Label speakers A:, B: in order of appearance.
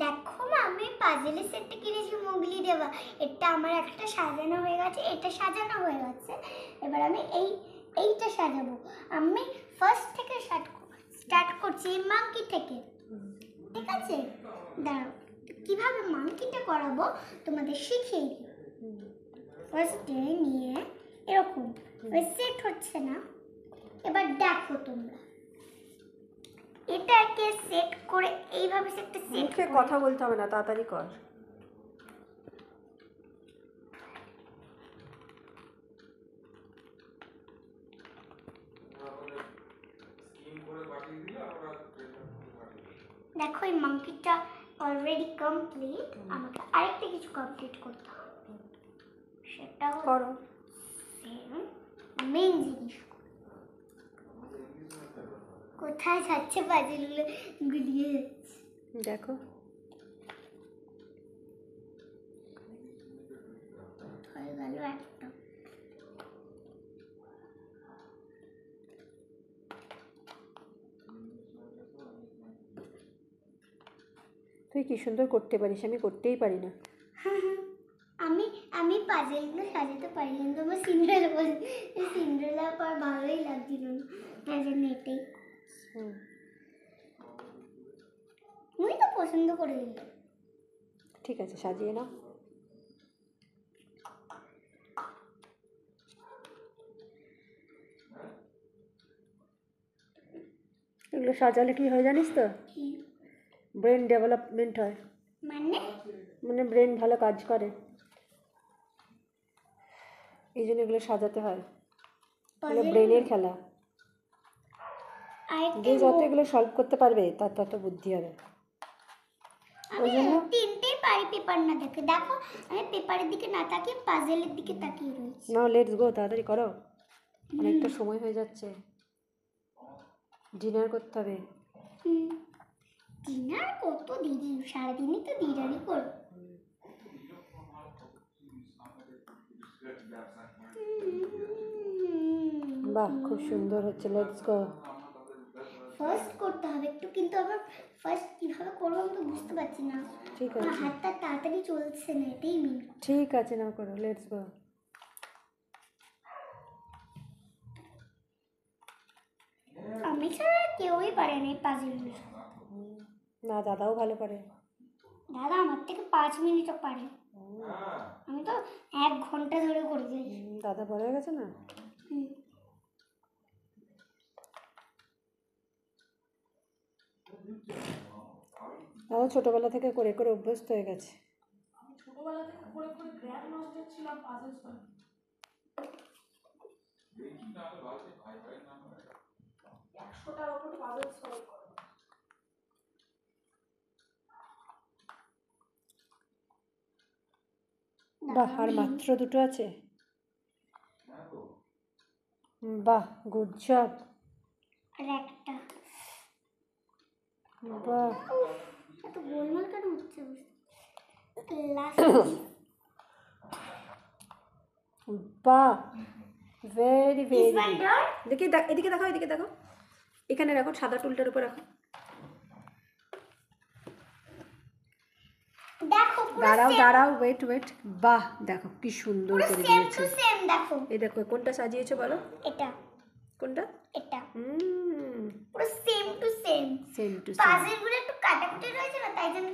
A: দেখো মা, আমি পাজেলের সেটটা কিনেছি মোগলি দেওয়া। এটা আমার একটা সাজানো হয়ে গেছে, এটা সাজানো হয়ে গেছে। এবার আমি এইটা সাজাবো। আমি ফার্স্ট থেকে স্টার্ট করছি এই মাংকি থেকে, ঠিক আছে? দাঁড়াও, কিভাবে মাংকিটা করাবো তোমাদের শিখিয়ে দিই। ফার্স্টে নিয়ে এরকম সেট হচ্ছে না, এবার দেখো তোমরা এটাকে সেট করে এইভাবে একটা সেট
B: মুখে কথা বলতে হবে না, তাড়াতাড়ি কর।
A: দেখো এই মাংকিটা অলরেডি কমপ্লিট। আমাকে আরেকটা কিছু কমপ্লিট করতে হবে, সেটা
B: করো।
A: মেইন জিনিস কোথায় যাচ্ছে, পাজলগুলো গুলিয়ে যাচ্ছে।
B: দেখো
A: হয়ে গেল একটা।
B: তুই কি সুন্দর করতে পারিস, আমি করতেই পারি না।
A: আমি পাজলগুলো সাজাতে পারি, কিন্তু আমার সিন্ড্রেলা পর ভালোই লাগছিল না, তাই জন্য এটাই। তুমি তো পছন্দ করে দিলে।
B: ঠিক আছে, সাজিয়ে নাও। এগুলো সাজালে কি হয় জানিস তো? ব্রেন ডেভেলপমেন্ট হয়, মানে ব্রেন ভালো কাজ করে, এই জন্য এগুলো সাজাতে হয়। এগুলো ব্রেনের খেলা। যে যত এগুলো সলভ করতে পারবে তার তত বুদ্ধি হবে।
A: ওই জন্য তিনটেই পারি পেপার না দেখে। দেখো আমি পেপারের দিকে না তাকিয়ে পাজলের দিকে তাকিয়ে রয়েছি।
B: নাও লেটস গো, তাড়াতাড়ি করো, অনেকটা সময় হয়ে যাচ্ছে, ডিনার করতে হবে।
A: ডিনার কত দিদি, সারাদিনই তো ডিনারই করো।
B: বাহ, খুব সুন্দর হচ্ছে, লেটস গো।
A: ফার্স্ট করতে হবে একটু, কিন্তু আবার ফার্স্ট কিভাবে করবো আমি তো বুঝতে পারছি না।
B: ঠিক আছে,
A: হাতটা তাড়াতাড়ি চলছে না, এটাই মেন।
B: ঠিক আছে, নাও করো, লেটস গো।
A: আমি ছাড়া কেউই পারে না এই পাজলগুলো।
B: না, দাদাও ভালো পারে।
A: দাদা আমার থেকে 5 মিনিটও পারে, আমি তো 1 ঘন্টা ধরে করে যাই।
B: দাদা বড় হয়ে গেছে না? দাদা ছোটবেলা থেকে করে করে অভ্যস্ত হয়ে গেছে।
C: ছোটবেলা থেকে করে করে গ্র্যান্ড মাস্টার ছিলাম পাজল সলভ। দেখি না তো ভালো ভাই ভাই নাম 100টার উপর পাজল সলভ করে।
B: বাহ, আর মাত্র দুটো আছে। বাহ, গুড জব।
A: আর একটা
B: বাহ,
A: এত গোলমাল কেন হচ্ছে?
B: বাহ, ভেরি ভেরি। দেখি, এদিকে দেখো, এদিকে দেখো, এখানে রাখো, সাদা টুলটার উপর রাখো। দাঁড়াও দাঁড়াও, ওয়েট ওয়েট। বাহ, দেখো কি সুন্দর করে দিয়েছে।
A: দেখো
B: এই দেখো, কোনটা সাজিয়েছো বলো?
A: এটা
B: কোনটা?
A: এটা
B: হুম,
A: পুরো same to same.
B: Same to same.
A: পাজলগুলো একটু কাটাকুটি রয়েছে না, তাই জন্য